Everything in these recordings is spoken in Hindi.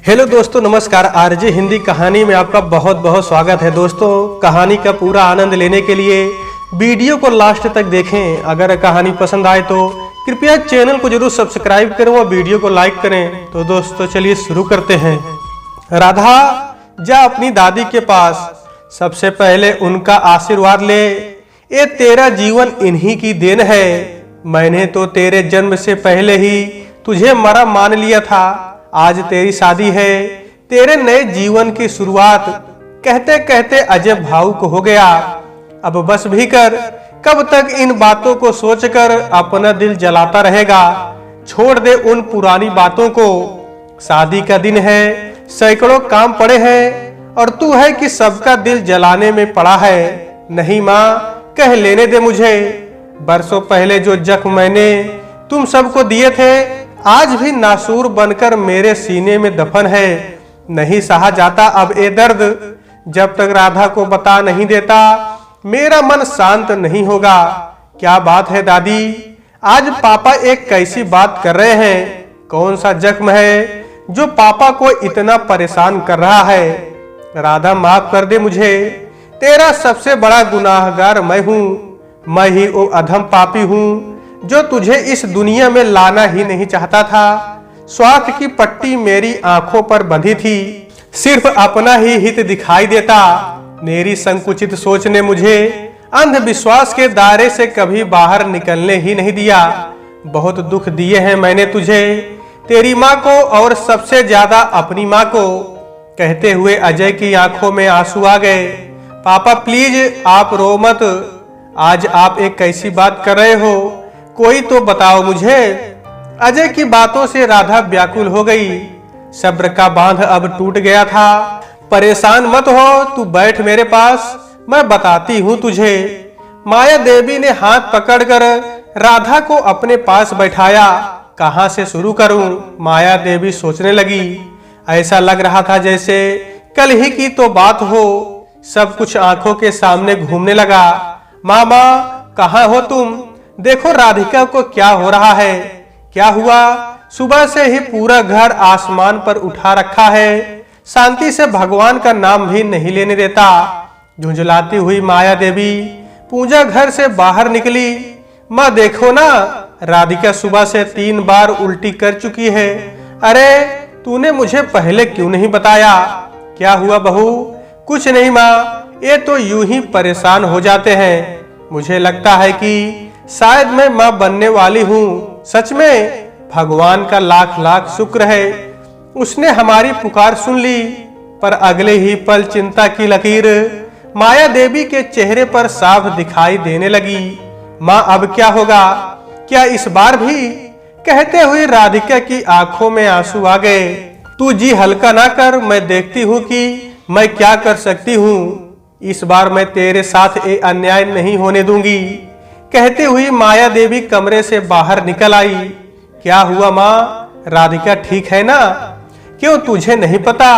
हेलो दोस्तों, नमस्कार। आरजे हिंदी कहानी में आपका बहुत बहुत स्वागत है। दोस्तों, कहानी का पूरा आनंद लेने के लिए वीडियो को लास्ट तक देखें। अगर कहानी पसंद आए तो कृपया चैनल को जरूर सब्सक्राइब करें और वीडियो को लाइक करें। तो दोस्तों चलिए शुरू करते हैं। राधा, जा अपनी दादी के पास, सबसे पहले उनका आशीर्वाद ले। ये तेरा जीवन इन्हीं की देन है। मैंने तो तेरे जन्म से पहले ही तुझे मरा मान लिया था। आज तेरी शादी है, तेरे नए जीवन की शुरुआत। कहते कहते अजय भावुक हो गया। अब बस भी कर, कब तक इन बातों को सोचकर अपना दिल जलाता रहेगा। छोड़ दे उन पुरानी बातों को। शादी का दिन है, सैकड़ों काम पड़े हैं और तू है कि सबका दिल जलाने में पड़ा है। नहीं माँ, कह लेने दे मुझे। बरसों पहले जो जख्म मैंने तुम सबको दिए थे, आज भी नासूर बनकर मेरे सीने में दफन है। नहीं सहा जाता अब ये दर्द। जब तक राधा को बता नहीं देता, मेरा मन शांत नहीं होगा। क्या बात है दादी, आज पापा एक कैसी बात कर रहे हैं? कौन सा जख्म है जो पापा को इतना परेशान कर रहा है? राधा, माफ कर दे मुझे। तेरा सबसे बड़ा गुनाहगार मैं हूँ। मैं ही वो अधम पापी हूँ जो तुझे इस दुनिया में लाना ही नहीं चाहता था। स्वार्थ की पट्टी मेरी आंखों पर बंधी थी। सिर्फ अपना ही हित दिखाई देता। मेरी संकुचित सोच ने मुझे अंधविश्वास के दायरे से कभी बाहर निकलने ही नहीं दिया। बहुत दुख दिए हैं मैंने तुझे, तेरी माँ को और सबसे ज्यादा अपनी माँ को। कहते हुए अजय की आंखों में आंसू आ गए। पापा प्लीज, आप रो मत। आज आप एक कैसी बात कर रहे हो? कोई तो बताओ मुझे। अजय की बातों से राधा व्याकुल हो गई। सब्र का बांध अब टूट गया था। परेशान मत हो, तू बैठ मेरे पास, मैं बताती हूँ तुझे। माया देवी ने हाथ पकड़कर राधा को अपने पास बैठाया। कहाँ से शुरू करूं? माया देवी सोचने लगी। ऐसा लग रहा था जैसे कल ही की तो बात हो। सब कुछ आंखों के सामने घूमने लगा। मामा, कहाँ हो तुम? देखो राधिका को क्या हो रहा है। क्या हुआ? सुबह से ही पूरा घर आसमान पर उठा रखा है। शांति से भगवान का नाम भी नहीं लेने देता। झुंझलाती हुई माया देवी पूजा घर से बाहर निकली। माँ देखो ना, राधिका सुबह से 3 बार उल्टी कर चुकी है। अरे तूने मुझे पहले क्यों नहीं बताया? क्या हुआ बहू? कुछ नहीं माँ, ये तो यूं ही परेशान हो जाते हैं। मुझे लगता है कि शायद मैं माँ बनने वाली हूँ। सच में भगवान का लाख लाख शुक्र है, उसने हमारी पुकार सुन ली। पर अगले ही पल चिंता की लकीर माया देवी के चेहरे पर साफ दिखाई देने लगी। माँ अब क्या होगा? क्या इस बार भी? कहते हुए राधिका की आंखों में आंसू आ गए। तू जी हल्का ना कर, मैं देखती हूँ कि मैं क्या कर सकती हूँ। इस बार मैं तेरे साथ ये अन्याय नहीं होने दूंगी। कहते हुए माया देवी कमरे से बाहर निकल आई। क्या हुआ माँ, राधिका ठीक है ना? क्यों तुझे नहीं पता?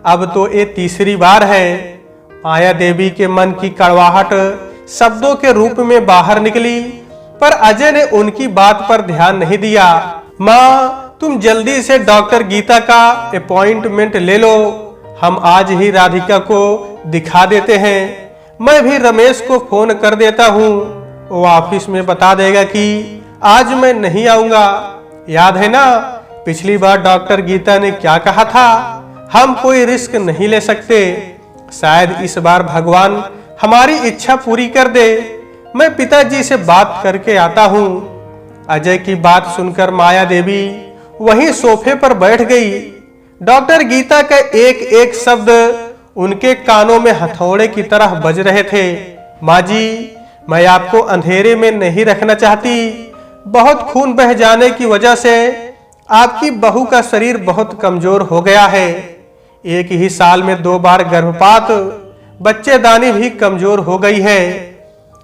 अब तो ये तीसरी बार है। माया देवी के मन की कड़वाहट शब्दों के रूप में बाहर निकली, पर अजय ने उनकी बात पर ध्यान नहीं दिया। माँ, तुम जल्दी से डॉक्टर गीता का अपॉइंटमेंट ले लो। हम आज ही राधिका को दिखा देते हैं। मैं भी रमेश को फोन कर देता हूँ, वो ऑफिस में बता देगा कि आज मैं नहीं आऊंगा। याद है ना पिछली बार डॉक्टर गीता ने क्या कहा था? हम कोई रिस्क नहीं ले सकते। शायद इस बार भगवान हमारी इच्छा पूरी कर दे। मैं पिताजी से बात करके आता हूँ। अजय की बात सुनकर माया देवी वहीं सोफे पर बैठ गई। डॉक्टर गीता का एक एक शब्द उनके कानों में हथौड़े की तरह बज रहे थे। माँ जी, मैं आपको अंधेरे में नहीं रखना चाहती। बहुत खून बह जाने की वजह से आपकी बहू का शरीर बहुत कमजोर हो गया है। एक ही साल में 2 बार गर्भपात, बच्चेदानी भी कमजोर हो गई है।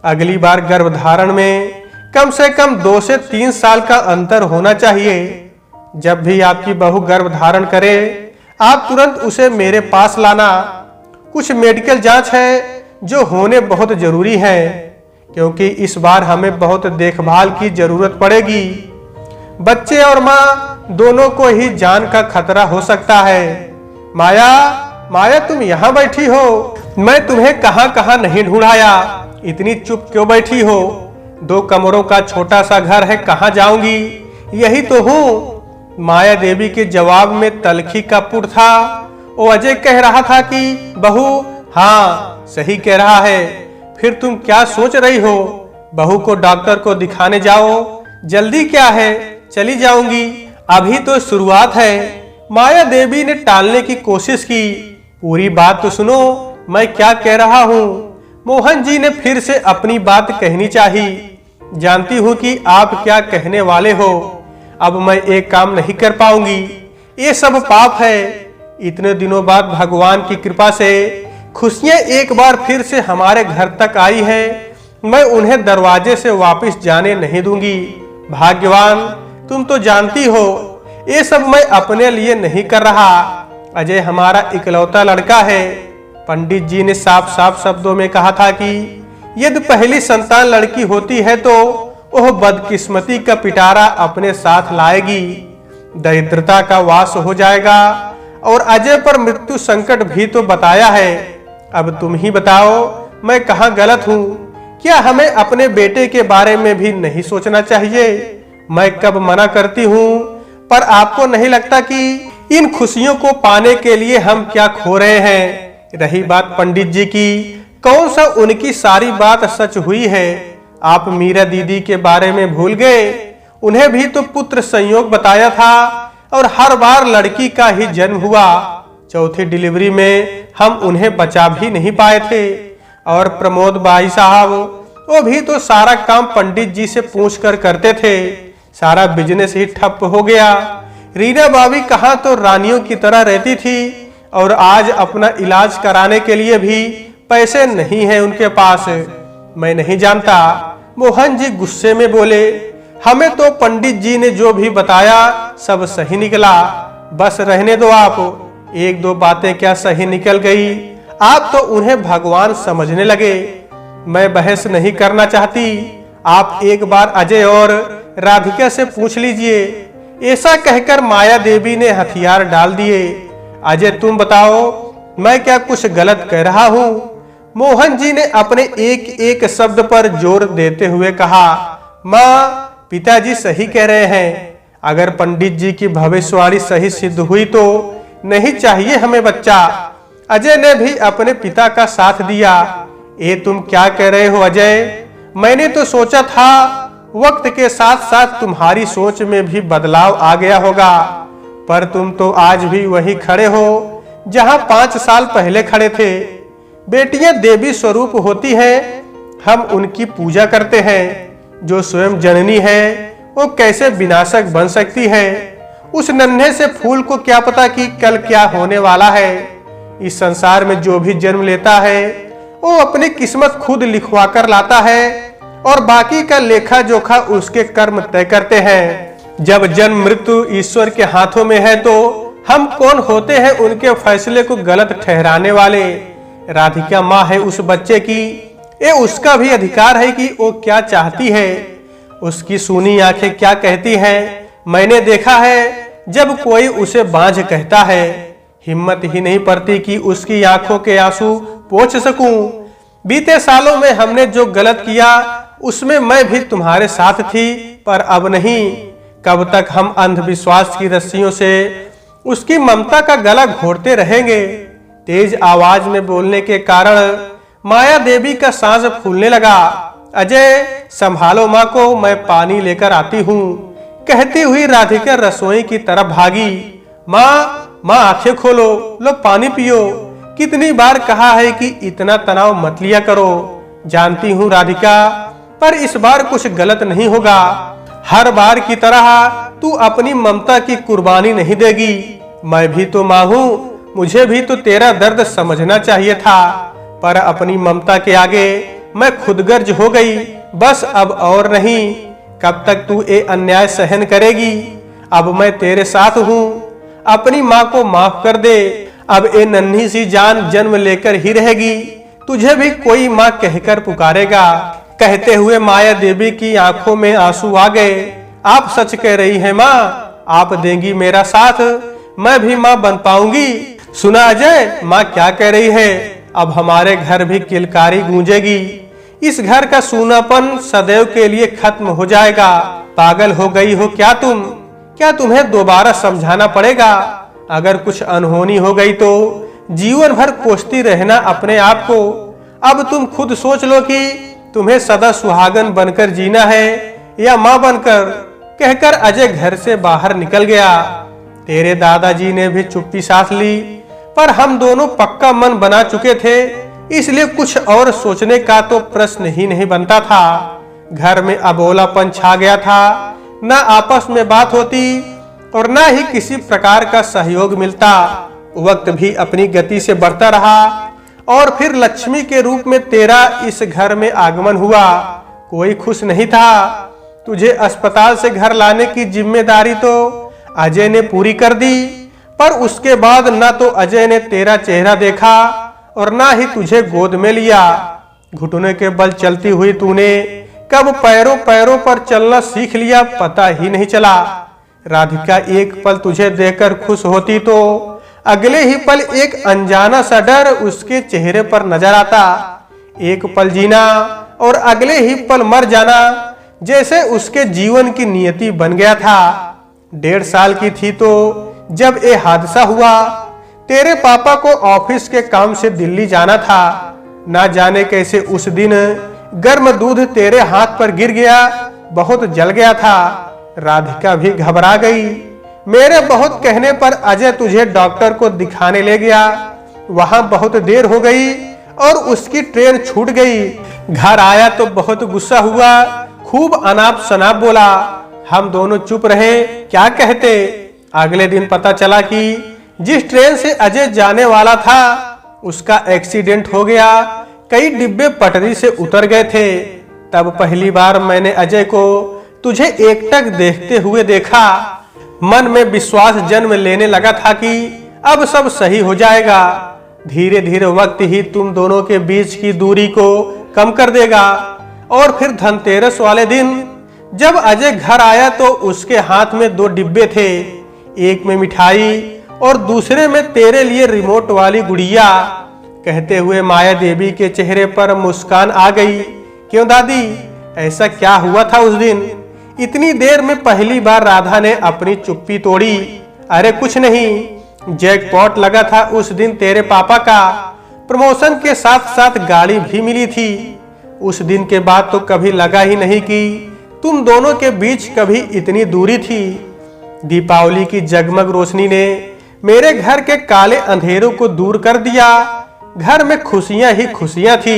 अगली बार गर्भधारण में कम से कम 2 से 3 साल का अंतर होना चाहिए। जब भी आपकी बहू गर्भधारण करे, आप तुरंत उसे मेरे पास लाना। कुछ मेडिकल जांच है जो होने बहुत जरूरी है, क्योंकि इस बार हमें बहुत देखभाल की जरूरत पड़ेगी। बच्चे और माँ दोनों को ही जान का खतरा हो सकता है। माया, माया तुम यहाँ बैठी हो, मैं तुम्हें कहाँ कहाँ नहीं ढूंढाया, इतनी चुप क्यों बैठी हो? 2 कमरों का छोटा सा घर है, कहाँ जाऊंगी? यही तो हूँ। माया देवी के जवाब में तलखी का पुर था। वो अजय कह रहा था कि बहू, हाँ सही कह रहा है। फिर तुम क्या सोच रही हो? बहू को डॉक्टर को दिखाने जाओ, जल्दी क्या है, चली जाऊंगी, अभी तो शुरुआत है। माया देवी ने टालने की कोशिश की। पूरी बात तो सुनो, मैं क्या कह रहा हूँ। मोहन जी ने फिर से अपनी बात कहनी चाहिए। जानती हूँ कि आप क्या कहने वाले हो। अब मैं एक काम नहीं कर पाऊंगी, ये सब पाप है। इतने दिनों बाद भगवान की कृपा से खुशियां एक बार फिर से हमारे घर तक आई है। मैं उन्हें दरवाजे से वापस जाने नहीं दूंगी। भाग्यवान, तुम तो जानती हो ये सब मैं अपने लिए नहीं कर रहा। अजय हमारा इकलौता लड़का है। पंडित जी ने साफ साफ शब्दों में कहा था कि यदि पहली संतान लड़की होती है तो वह बदकिस्मती का पिटारा अपने साथ लाएगी, दरिद्रता का वास हो जाएगा और अजय पर मृत्यु संकट भी तो बताया है। अब तुम ही बताओ, मैं कहाँ गलत हूँ? क्या हमें अपने बेटे के बारे में भी नहीं सोचना चाहिए? मैं कब मना करती हूँ, पर आपको नहीं लगता कि इन खुशियों को पाने के लिए हम क्या खो रहे हैं? रही बात पंडित जी की, कौन सा उनकी सारी बात सच हुई है? आप मीरा दीदी के बारे में भूल गए? उन्हें भी तो पुत्र संयोग बताया था और हर बार लड़की का ही जन्म हुआ। चौथी डिलीवरी में हम उन्हें बचा भी नहीं पाए थे। और प्रमोद भाई साहब, वो भी तो सारा काम पंडित जी से पूछ कर करते थे। सारा बिजनेस ही ठप हो गया। रीना भाभी कहाँ तो रानियों की तरह रहती थी और आज अपना इलाज कराने के लिए भी पैसे नहीं है उनके पास। मैं नहीं जानता। मोहन जी गुस्से में बोले, हमें तो पंडित जी ने जो भी बताया सब सही निकला। बस रहने दो आप। 1-2 बातें क्या सही निकल गई, आप तो उन्हें भगवान समझने लगे। मैं बहस नहीं करना चाहती। आप एक बार अजय और राधिका से पूछ लीजिए। ऐसा कहकर माया देवी ने हथियार डाल दिए। अजय तुम बताओ, मैं क्या कुछ गलत कह रहा हूँ? मोहन जी ने अपने एक एक शब्द पर जोर देते हुए कहा, माँ, पिताजी सही कह रहे हैं। अगर पंडित जी की भविष्यवाणी सही सिद्ध हुई तो नहीं चाहिए हमें बच्चा। अजय ने भी अपने पिता का साथ दिया। ये तुम क्या कह रहे हो अजय? मैंने तो सोचा था वक्त के साथ साथ तुम्हारी सोच में भी बदलाव आ गया होगा, पर तुम तो आज भी वही खड़े हो जहां 5 साल पहले खड़े थे। बेटियां देवी स्वरूप होती हैं, हम उनकी पूजा करते हैं। जो स्वयं जननी है वो कैसे विनाशक बन सकती है? उस नन्हे से फूल को क्या पता कि कल क्या होने वाला है। इस संसार में जो भी जन्म लेता है वो अपनी किस्मत खुद लिखवा कर लाता है और बाकी का लेखा जोखा उसके कर्म तय करते हैं। जब जन्म मृत्यु ईश्वर के हाथों में है तो हम कौन होते हैं उनके फैसले को गलत ठहराने वाले? राधिका माँ है उस बच्चे की, ये उसका भी अधिकार है कि वो क्या चाहती है। उसकी सूनी आंखें क्या कहती हैं, मैंने देखा है। जब कोई उसे बांझ कहता है, हिम्मत ही नहीं पड़ती कि उसकी आंखों के आंसू पोंछ सकूं। बीते सालों में हमने जो गलत किया उसमें मैं भी तुम्हारे साथ थी, पर अब नहीं। कब तक हम अंधविश्वास की रस्सियों से उसकी ममता का गला घोटते रहेंगे? तेज आवाज में बोलने के कारण माया देवी का सांस फूलने लगा। अजय संभालो माँ को, मैं पानी लेकर आती हूँ, कहती हुई राधिका रसोई की तरफ भागी। माँ आंखें खोलो, लो पानी पियो। कितनी बार कहा है कि इतना तनाव मत लिया करो। जानती हूँ राधिका, पर इस बार कुछ गलत नहीं होगा। हर बार की तरह तू अपनी ममता की कुर्बानी नहीं देगी। मैं भी तो माँ हूँ, मुझे भी तो तेरा दर्द समझना चाहिए था, पर अपनी ममता के आगे मैं खुदगर्ज हो गई। बस अब और नहीं। कब तक तू ये अन्याय सहन करेगी? अब मैं तेरे साथ हूँ। अपनी माँ को माफ कर दे। अब ये नन्ही सी जान जन्म लेकर ही रहेगी, तुझे भी कोई माँ कहकर पुकारेगा। कहते हुए माया देवी की आंखों में आंसू आ गए। आप सच कह रही हैं माँ, आप देंगी मेरा साथ, मैं भी माँ बन पाऊंगी। सुना अजय, माँ क्या कह रही है? अब हमारे घर भी किलकारी गूंजेगी। इस घर का सूनापन सदैव के लिए खत्म हो जाएगा। पागल हो गई हो क्या तुम? क्या तुम्हें दोबारा समझाना पड़ेगा? अगर कुछ अनहोनी हो गई तो जीवन भर कोसती रहना अपने आप को। अब तुम खुद सोच लो कि तुम्हें सदा सुहागन बनकर जीना है या माँ बनकर। कहकर अजय घर से बाहर निकल गया। तेरे दादाजी ने भी चुप्पी साध ली, पर हम दोनों पक्का मन बना चुके थे, इसलिए कुछ और सोचने का तो प्रश्न ही नहीं बनता था। घर में अबोलापन छा गया था। न आपस में बात होती और न ही किसी प्रकार का सहयोग मिलता। वक्त भी अपनी गति से बढ़ता रहा और फिर लक्ष्मी के रूप में तेरा इस घर में आगमन हुआ। कोई खुश नहीं था। तुझे अस्पताल से घर लाने की जिम्मेदारी तो अजय ने पूरी कर दी, पर उसके बाद न तो अजय ने तेरा चेहरा देखा और न ही तुझे गोद में लिया। घुटने के बल चलती हुई तूने कब पैरों पैरों पर चलना सीख लिया पता ही नहीं चला। राधिका एक पल तुझे देखकर खुश होती तो अगले ही पल एक अनजाना सा डर उसके चेहरे पर नजर आता। एक पल जीना और अगले ही पल मर जाना, जैसे उसके जीवन की नियति बन गया था। 1.5 साल की थी तो जब ये हादसा हुआ। तेरे पापा को ऑफिस के काम से दिल्ली जाना था। ना जाने कैसे उस दिन गर्म दूध तेरे हाथ पर गिर गया, बहुत जल गया था। राधिका भी घबरा गई। मेरे बहुत कहने पर अजय तुझे डॉक्टर को दिखाने ले गया। वहां बहुत देर हो गई और उसकी ट्रेन छूट गई। घर आया तो बहुत गुस्सा हुआ, खूब अनाप शनाप बोला। हम दोनों चुप रहे, क्या कहते। अगले दिन पता चला कि जिस ट्रेन से अजय जाने वाला था उसका एक्सीडेंट हो गया। कई डिब्बे पटरी से उतर गए थे। तब पहली बार मैंने अजय को तुझे एकटक देखते हुए देखा। मन में विश्वास जन्म लेने लगा था कि अब सब सही हो जाएगा। धीरे धीरे वक्त ही तुम दोनों के बीच की दूरी को कम कर देगा। और फिर धनतेरस वाले दिन जब अजय घर आया तो उसके हाथ में 2 डिब्बे थे। एक में मिठाई और दूसरे में तेरे लिए रिमोट वाली गुड़िया। कहते हुए माया देवी के चेहरे पर मुस्कान आ गई। क्यों दादी, ऐसा क्या हुआ था उस दिन? इतनी देर में पहली बार राधा ने अपनी चुप्पी तोड़ी। अरे कुछ नहीं, जैकपॉट लगा था उस दिन तेरे पापा का। प्रमोशन के साथ साथ गाड़ी भी मिली थी। उस दिन के बाद तो कभी लगा ही नहीं कि तुम दोनों के बीच कभी इतनी दूरी थी। दीपावली की जगमग रोशनी ने मेरे घर के काले अंधेरों को दूर कर दिया। घर में खुशियां ही खुशियां थी।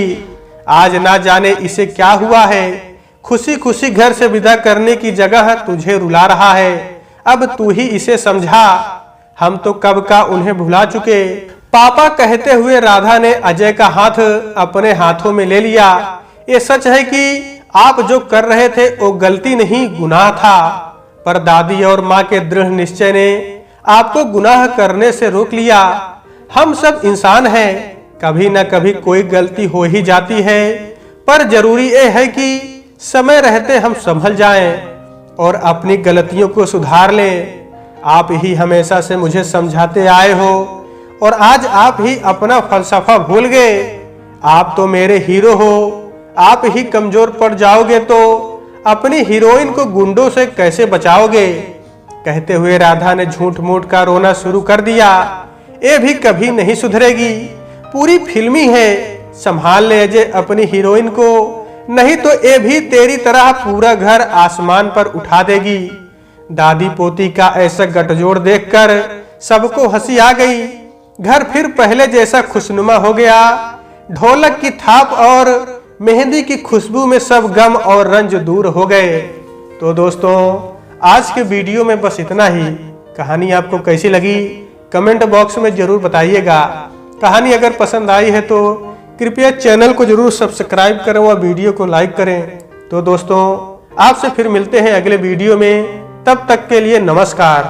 आज ना जाने इसे क्या हुआ है। खुशी खुशी घर से विदा करने की जगह तुझे रुला रहा है। अब तू ही इसे समझा। हम तो कब का उन्हें भुला चुके। पापा कहते हुए राधा ने अजय का हाथ अपने हाथों में ले लिया। ये सच है कि आप जो कर रहे थे वो गलती नहीं, गुनाह था, पर दादी और माँ के दृढ़ निश्चय ने आपको गुनाह करने से रोक लिया। हम सब इंसान हैं, कभी न कभी कोई गलती हो ही जाती है, पर जरूरी ये है कि समय रहते हम संभल जाएं और अपनी गलतियों को सुधार लें। आप ही हमेशा से मुझे समझाते आए हो और आज आप ही अपना फलसफा भूल गए। आप तो मेरे हीरो हो। आप ही कमजोर पड़ जाओगे तो अपनी हीरोइन को गुंडों से कैसे बचाओगे? कहते हुए राधा ने झूठ मूठ का रोना शुरू कर दिया। ये भी कभी नहीं सुधरेगी। पूरी फिल्मी है, संभाल ले अजय अपनी हीरोइन को, नहीं तो ये भी तेरी तरह पूरा घर आसमान पर उठा देगी। दादी पोती का ऐसा गठजोड़ देखकर सबको हंसी आ गई। घर फिर पहले जैसा खुशनुमा हो गया। ढोलक की थाप और मेहंदी की खुशबू में सब गम और रंज दूर हो गए। तो दोस्तों, आज के वीडियो में बस इतना ही। कहानी आपको कैसी लगी कमेंट बॉक्स में जरूर बताइएगा। कहानी अगर पसंद आई है तो कृपया चैनल को जरूर सब्सक्राइब करें और वीडियो को लाइक करें। तो दोस्तों, आपसे फिर मिलते हैं अगले वीडियो में। तब तक के लिए नमस्कार।